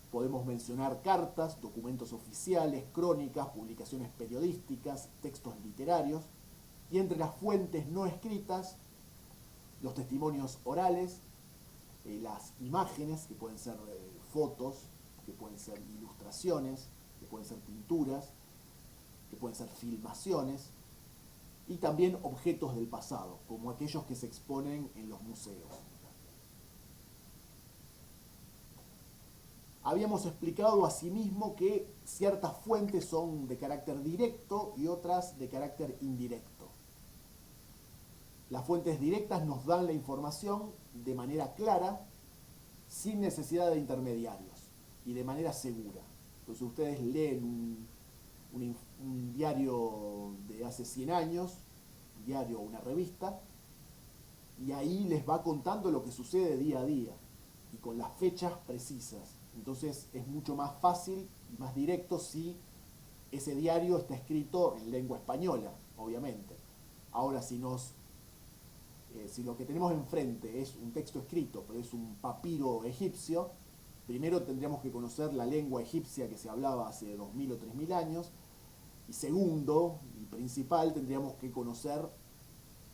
podemos mencionar cartas, documentos oficiales, crónicas, publicaciones periodísticas, textos literarios, y entre las fuentes no escritas, los testimonios orales, las imágenes, que pueden ser fotos, que pueden ser ilustraciones, que pueden ser pinturas, que pueden ser filmaciones, y también objetos del pasado, como aquellos que se exponen en los museos. Habíamos explicado asimismo que ciertas fuentes son de carácter directo y otras de carácter indirecto. Las fuentes directas nos dan la información de manera clara, sin necesidad de intermediarios y de manera segura. Entonces ustedes leen un diario de hace 100 años, un diario o una revista, y ahí les va contando lo que sucede día a día y con las fechas precisas. Entonces es mucho más fácil y más directo si ese diario está escrito en lengua española, obviamente. Ahora, si lo que tenemos enfrente es un texto escrito, pero es un papiro egipcio, primero tendríamos que conocer la lengua egipcia que se hablaba hace 2000 o 3000 años, y segundo y principal, tendríamos que conocer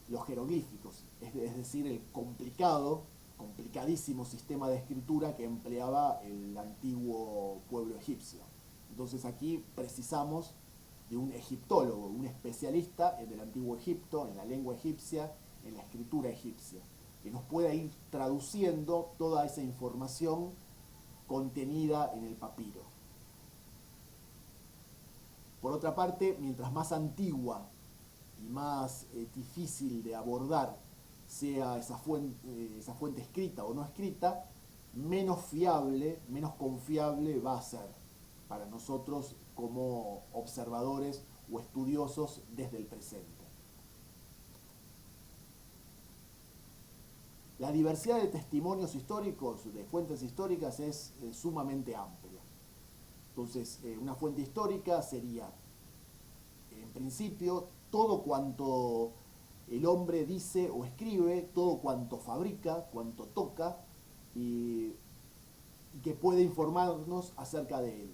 los jeroglíficos, es decir, el complicadísimo sistema de escritura que empleaba el antiguo pueblo egipcio. Entonces aquí precisamos de un egiptólogo, un especialista en el antiguo Egipto, en la lengua egipcia, en la escritura egipcia, que nos pueda ir traduciendo toda esa información contenida en el papiro. Por otra parte, mientras más antigua y más difícil de abordar sea esa fuente escrita o no escrita, menos fiable, menos confiable va a ser para nosotros como observadores o estudiosos desde el presente. La diversidad de testimonios históricos, de fuentes históricas, es sumamente amplia. Entonces, una fuente histórica sería, en principio, todo cuanto el hombre dice o escribe, todo cuanto fabrica, cuanto toca, y que puede informarnos acerca de él.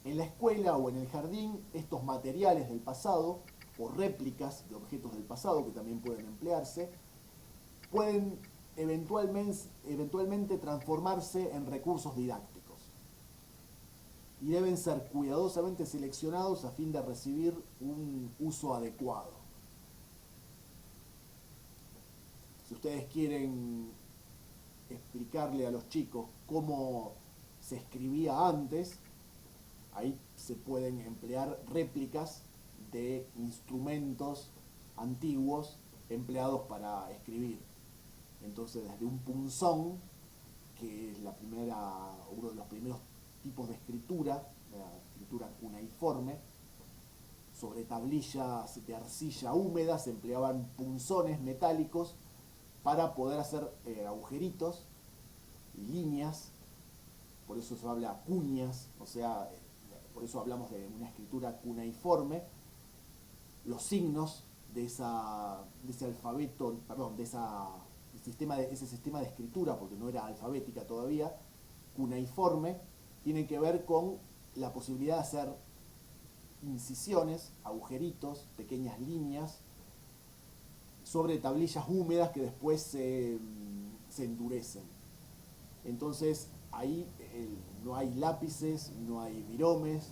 En la escuela o en el jardín, estos materiales del pasado, o réplicas de objetos del pasado, que también pueden emplearse, pueden eventualmente transformarse en recursos didácticos y deben ser cuidadosamente seleccionados a fin de recibir un uso adecuado. Si ustedes quieren explicarle a los chicos cómo se escribía antes, ahí se pueden emplear réplicas de instrumentos antiguos empleados para escribir. Entonces, desde un punzón, que es uno de los primeros tipos de escritura, la escritura cuneiforme, sobre tablillas de arcilla húmeda se empleaban punzones metálicos para poder hacer agujeritos, líneas, por eso se habla cuñas, o sea, por eso hablamos de una escritura cuneiforme. Los signos de ese alfabeto, perdón, de ese sistema de escritura, porque no era alfabética todavía, cuneiforme, tiene que ver con la posibilidad de hacer incisiones, agujeritos, pequeñas líneas, sobre tablillas húmedas que después se endurecen. Entonces ahí no hay lápices, no hay viromes,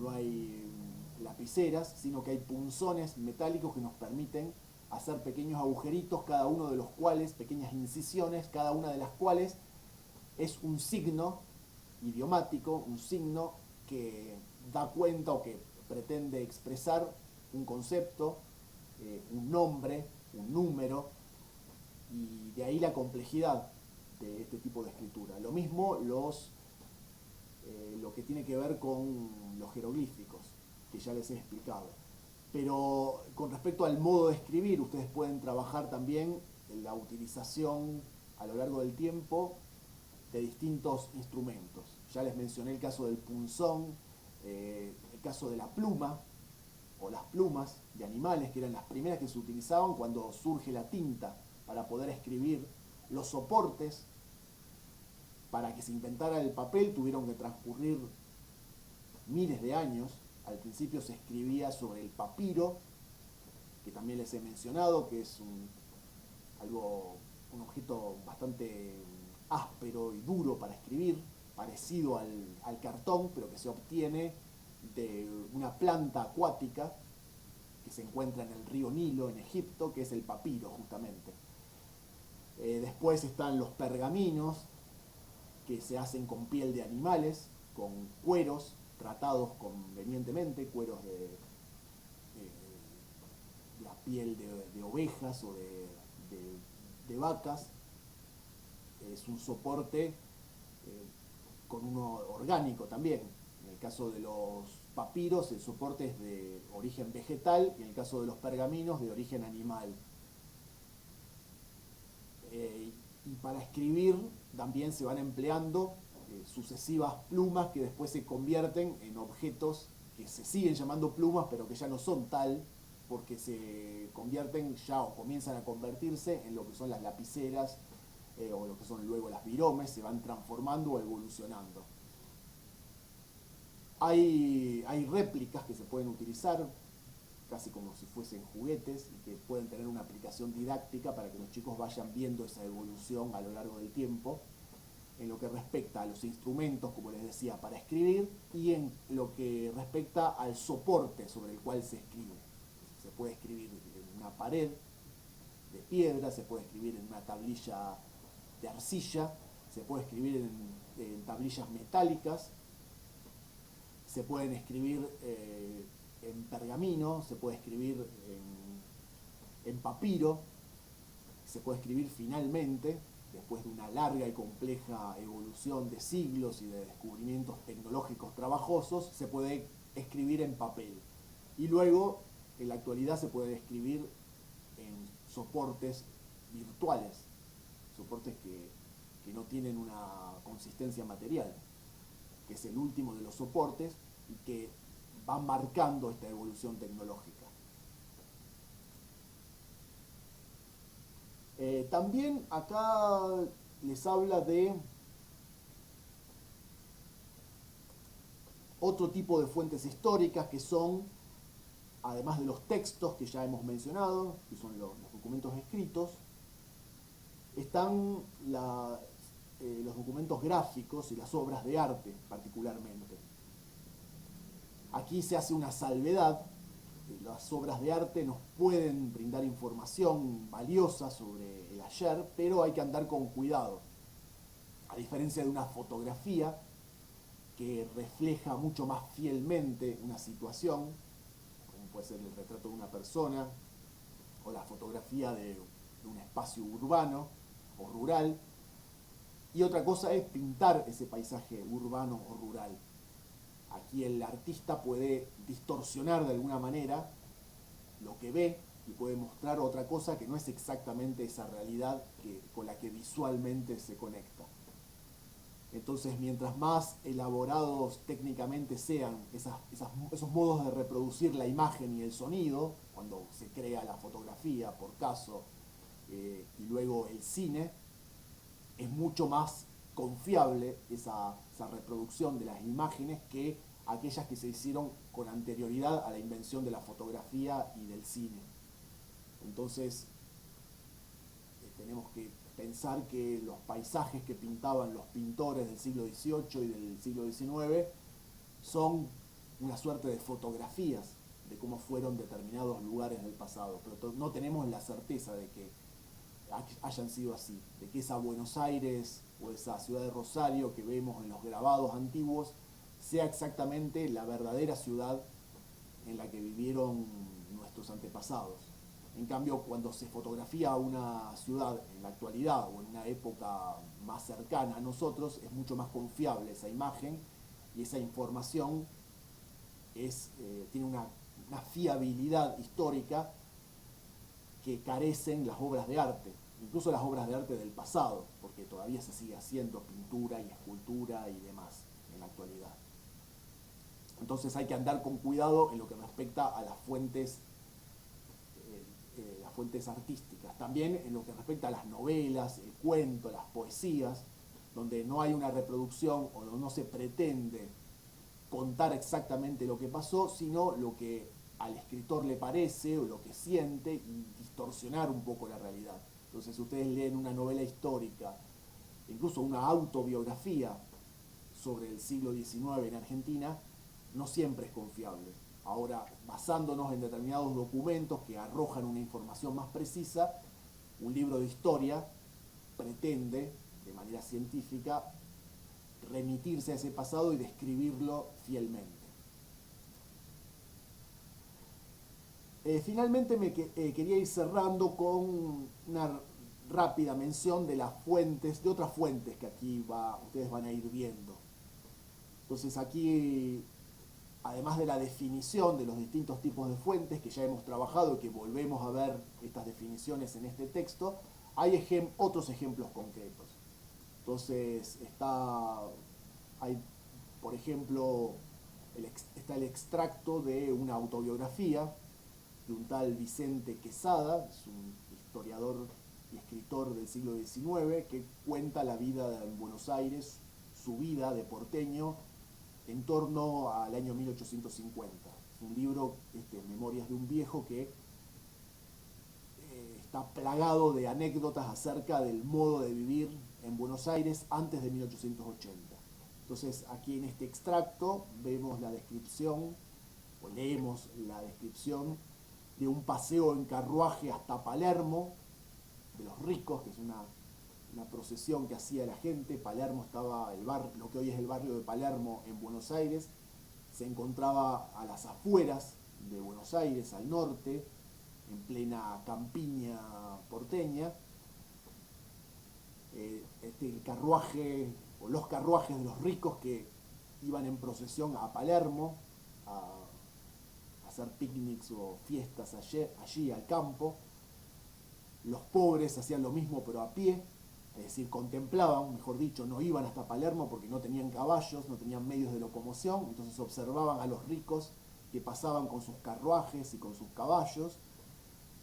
no hay lapiceras, sino que hay punzones metálicos que nos permiten hacer pequeños agujeritos, cada uno de los cuales, pequeñas incisiones, cada una de las cuales es un signo idiomático, un signo que da cuenta o que pretende expresar un concepto, un nombre, un número, y de ahí la complejidad de este tipo de escritura. Lo mismo lo que tiene que ver con los jeroglíficos, que ya les he explicado. Pero con respecto al modo de escribir, ustedes pueden trabajar también en la utilización a lo largo del tiempo de distintos instrumentos. Ya les mencioné el caso del punzón, el caso de la pluma, o las plumas de animales, que eran las primeras que se utilizaban cuando surge la tinta para poder escribir. Los soportes, para que se inventara el papel, tuvieron que transcurrir miles de años. Al principio se escribía sobre el papiro, que también les he mencionado, que es un objeto bastante áspero y duro para escribir, parecido al cartón, pero que se obtiene de una planta acuática que se encuentra en el río Nilo, en Egipto, que es el papiro, justamente. Después están los pergaminos, que se hacen con piel de animales, con cueros tratados convenientemente, cueros la piel de ovejas o de vacas. Es un soporte con uno orgánico también. En el caso de los papiros, el soporte es de origen vegetal, y en el caso de los pergaminos, de origen animal. Y para escribir también se van empleando sucesivas plumas que después se convierten en objetos que se siguen llamando plumas, pero que ya no son tal, porque se convierten ya o comienzan a convertirse en lo que son las lapiceras, o lo que son luego las viromes, se van transformando o evolucionando. Hay réplicas que se pueden utilizar casi como si fuesen juguetes y que pueden tener una aplicación didáctica para que los chicos vayan viendo esa evolución a lo largo del tiempo, en lo que respecta a los instrumentos, como les decía, para escribir, y en lo que respecta al soporte sobre el cual se escribe. Se puede escribir en una pared de piedra, se puede escribir en una tablilla de arcilla, se puede escribir en tablillas metálicas, se pueden escribir en pergamino, se puede escribir en papiro, se puede escribir finalmente, después de una larga y compleja evolución de siglos y de descubrimientos tecnológicos trabajosos, se puede escribir en papel. Y luego, en la actualidad, se puede escribir en soportes virtuales, soportes que no tienen una consistencia material, que es el último de los soportes y que va marcando esta evolución tecnológica. También acá les habla de otro tipo de fuentes históricas que son, además de los textos que ya hemos mencionado, que son los documentos escritos, están los documentos gráficos y las obras de arte particularmente. Aquí se hace una salvedad. Las obras de arte nos pueden brindar información valiosa sobre el ayer, pero hay que andar con cuidado. A diferencia de una fotografía que refleja mucho más fielmente una situación, como puede ser el retrato de una persona, o la fotografía de un espacio urbano o rural, y otra cosa es pintar ese paisaje urbano o rural. Aquí el artista puede distorsionar de alguna manera lo que ve y puede mostrar otra cosa que no es exactamente esa realidad con la que visualmente se conecta. Entonces, mientras más elaborados técnicamente sean esos modos de reproducir la imagen y el sonido, cuando se crea la fotografía, por caso, y luego el cine, es mucho más confiable esa reproducción de las imágenes que aquellas que se hicieron con anterioridad a la invención de la fotografía y del cine. Entonces, tenemos que pensar que los paisajes que pintaban los pintores del siglo XVIII y del siglo XIX son una suerte de fotografías de cómo fueron determinados lugares del pasado, pero no tenemos la certeza de que hayan sido así, de que esa Buenos Aires o esa ciudad de Rosario que vemos en los grabados antiguos sea exactamente la verdadera ciudad en la que vivieron nuestros antepasados. En cambio, cuando se fotografía una ciudad en la actualidad o en una época más cercana a nosotros, es mucho más confiable esa imagen y esa información tiene una fiabilidad histórica que carecen las obras de arte, incluso las obras de arte del pasado, porque todavía se sigue haciendo pintura y escultura y demás en la actualidad. Entonces hay que andar con cuidado en lo que respecta a las fuentes artísticas. También en lo que respecta a las novelas, el cuento, las poesías, donde no hay una reproducción o no se pretende contar exactamente lo que pasó, sino lo que al escritor le parece o lo que siente y distorsionar un poco la realidad. Entonces, si ustedes leen una novela histórica, incluso una autobiografía sobre el siglo XIX en Argentina, no siempre es confiable. Ahora, basándonos en determinados documentos que arrojan una información más precisa, un libro de historia pretende, de manera científica, remitirse a ese pasado y describirlo fielmente. Finalmente quería ir cerrando con una rápida mención de las fuentes, de otras fuentes que aquí ustedes van a ir viendo. Entonces aquí, además de la definición de los distintos tipos de fuentes que ya hemos trabajado y que volvemos a ver estas definiciones en este texto, hay otros ejemplos concretos. Entonces hay, por ejemplo, está el extracto de una autobiografía de un tal Vicente Quesada, es un historiador y escritor del siglo XIX, que cuenta la vida en Buenos Aires, su vida de porteño, en torno al año 1850. Es un libro, Memorias de un viejo, que está plagado de anécdotas acerca del modo de vivir en Buenos Aires antes de 1880. Entonces, aquí en este extracto vemos la descripción, o leemos la descripción de un paseo en carruaje hasta Palermo, de los ricos, que es una procesión que hacía la gente. Palermo estaba, lo que hoy es el barrio de Palermo en Buenos Aires, se encontraba a las afueras de Buenos Aires, al norte, en plena campiña porteña. El carruaje, o los carruajes de los ricos que iban en procesión a Palermo, a hacer picnics o fiestas allí al campo. Los pobres hacían lo mismo pero a pie, es decir, contemplaban, mejor dicho, no iban hasta Palermo porque no tenían caballos, no tenían medios de locomoción, entonces observaban a los ricos que pasaban con sus carruajes y con sus caballos,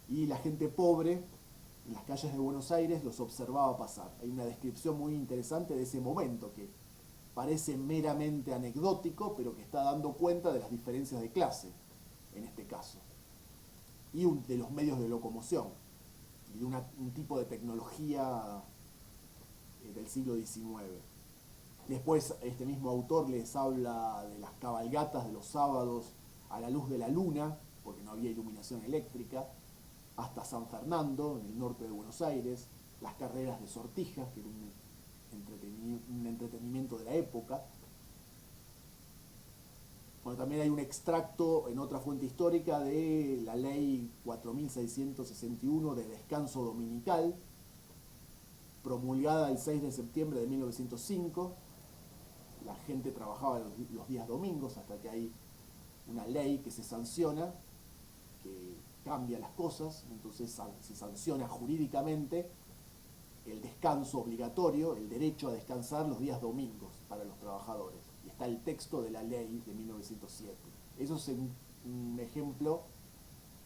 y la gente pobre en las calles de Buenos Aires los observaba pasar. Hay una descripción muy interesante de ese momento que parece meramente anecdótico, pero que está dando cuenta de las diferencias de clase, en este caso, y de los medios de locomoción, y de un tipo de tecnología del siglo XIX. Después este mismo autor les habla de las cabalgatas de los sábados a la luz de la luna, porque no había iluminación eléctrica, hasta San Fernando, en el norte de Buenos Aires, las carreras de sortijas, que era un entretenimiento de la época. Bueno, también hay un extracto en otra fuente histórica de la ley 4661 de descanso dominical, promulgada el 6 de septiembre de 1905. La gente trabajaba los días domingos hasta que hay una ley que se sanciona, que cambia las cosas, entonces se sanciona jurídicamente el descanso obligatorio, el derecho a descansar los días domingos para los trabajadores. Y está el texto de la ley de 1907. Eso es un ejemplo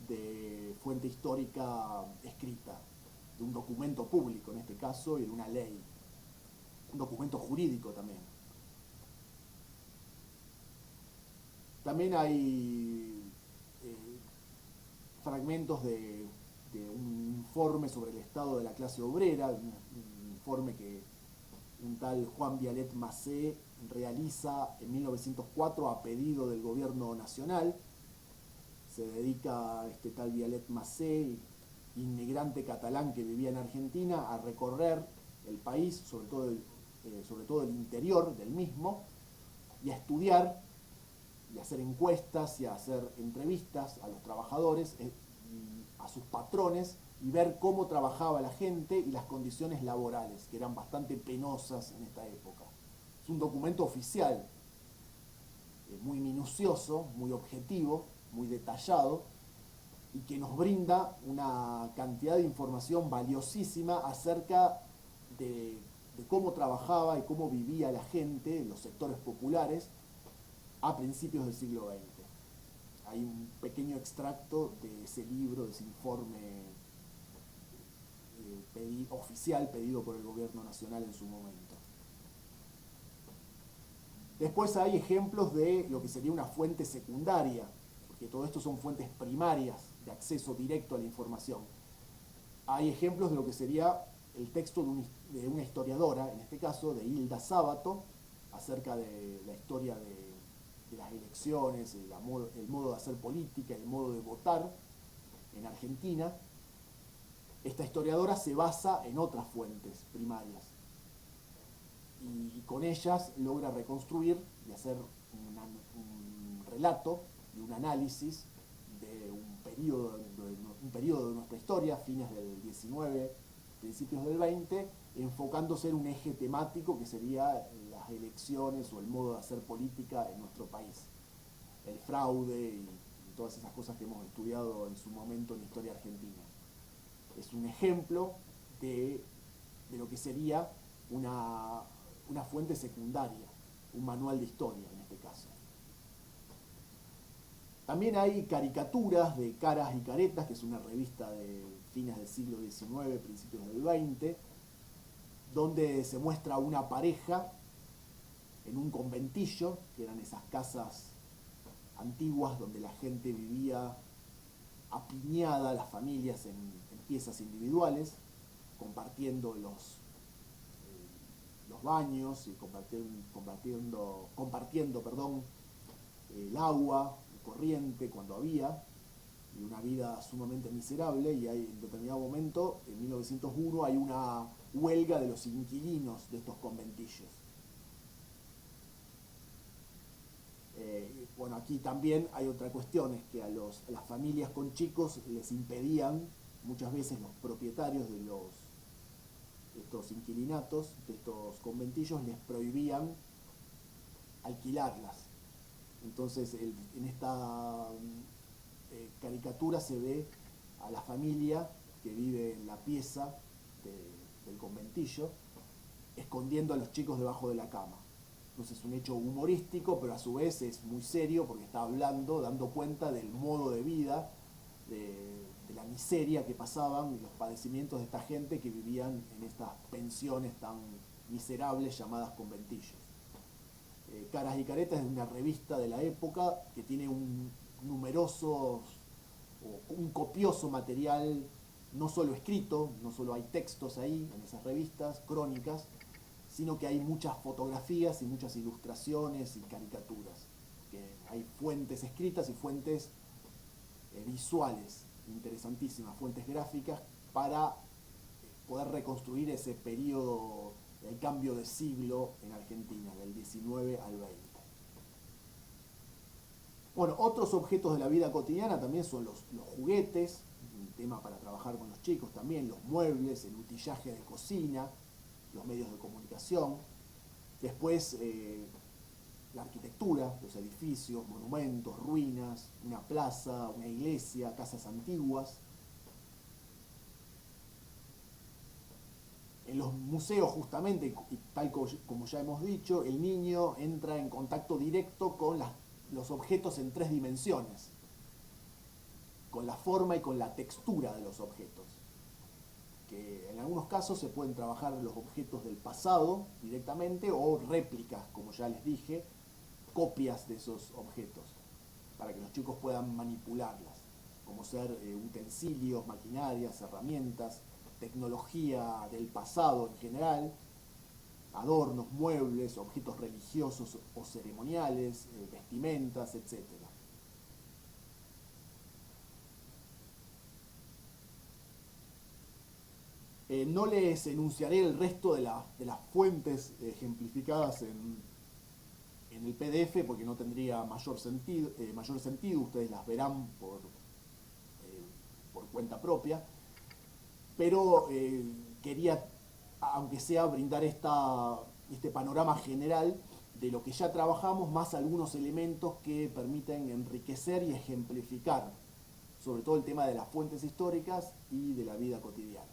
de fuente histórica escrita, de un documento público en este caso y de una ley, un documento jurídico también. También hay fragmentos de un informe sobre el estado de la clase obrera, un informe que un tal Juan Vialet Macé realiza en 1904 a pedido del gobierno nacional. Se dedica a este tal Vialet Macé, inmigrante catalán que vivía en Argentina, a recorrer el país, sobre todo el interior del mismo, y a estudiar y a hacer encuestas y a hacer entrevistas a los trabajadores, a sus patrones, y ver cómo trabajaba la gente y las condiciones laborales, que eran bastante penosas en esta época. Es un documento oficial, muy minucioso, muy objetivo, muy detallado, y que nos brinda una cantidad de información valiosísima acerca de cómo trabajaba y cómo vivía la gente en los sectores populares a principios del siglo XX. Hay un pequeño extracto de ese libro, de ese informe oficial pedido por el gobierno nacional en su momento. Después hay ejemplos de lo que sería una fuente secundaria, porque todo esto son fuentes primarias de acceso directo a la información. Hay ejemplos de lo que sería el texto de una historiadora, en este caso de Hilda Sábato, acerca de la historia de las elecciones, el modo de hacer política, el modo de votar en Argentina. Esta historiadora se basa en otras fuentes primarias y con ellas logra reconstruir y hacer un relato y un análisis de un un periodo de nuestra historia, fines del 19, principios del 20, enfocándose en un eje temático que sería las elecciones o el modo de hacer política en nuestro país. El fraude y todas esas cosas que hemos estudiado en su momento en la historia argentina. Es un ejemplo de lo que sería una fuente secundaria, un manual de historia en este caso. También hay caricaturas de Caras y Caretas, que es una revista de fines del siglo XIX, principios del XX, donde se muestra una pareja en un conventillo, que eran esas casas antiguas donde la gente vivía apiñada, las familias en piezas individuales, compartiendo los baños y compartiendo el agua corriente cuando había, y una vida sumamente miserable. Y hay, en determinado momento, en 1901, hay una huelga de los inquilinos de estos conventillos. Bueno, aquí también hay otra cuestión, es que a las familias con chicos les impedían, muchas veces los propietarios de estos inquilinatos, de estos conventillos, les prohibían alquilarlas. Entonces, en esta caricatura se ve a la familia que vive en la pieza del conventillo, escondiendo a los chicos debajo de la cama. Entonces es un hecho humorístico, pero a su vez es muy serio porque está hablando, dando cuenta del modo de vida, de la miseria que pasaban y los padecimientos de esta gente que vivían en estas pensiones tan miserables llamadas conventillos. Caras y Caretas es una revista de la época que tiene un copioso material, no solo escrito, no solo hay textos ahí en esas revistas, crónicas, sino que hay muchas fotografías y muchas ilustraciones y caricaturas. Que hay fuentes escritas y fuentes visuales interesantísimas, fuentes gráficas para poder reconstruir ese periodo del cambio de siglo en Argentina, del 19 al 20. Bueno, otros objetos de la vida cotidiana también son los juguetes, un tema para trabajar con los chicos también, los muebles, el utillaje de cocina, los medios de comunicación. Después, la arquitectura, los edificios, monumentos, ruinas, una plaza, una iglesia, casas antiguas. En los museos, justamente, y tal como ya hemos dicho, el niño entra en contacto directo con los objetos en 3 dimensiones, con la forma y con la textura de los objetos. Que en algunos casos se pueden trabajar los objetos del pasado directamente o réplicas, como ya les dije, copias de esos objetos, para que los chicos puedan manipularlas, como ser utensilios, maquinarias, herramientas, tecnología del pasado en general, adornos, muebles, objetos religiosos o ceremoniales, vestimentas, etc. No les enunciaré el resto de las fuentes ejemplificadas en el PDF porque no tendría mayor sentido, ustedes las verán por cuenta propia, pero quería, aunque sea, brindar este panorama general de lo que ya trabajamos, más algunos elementos que permiten enriquecer y ejemplificar, sobre todo el tema de las fuentes históricas y de la vida cotidiana.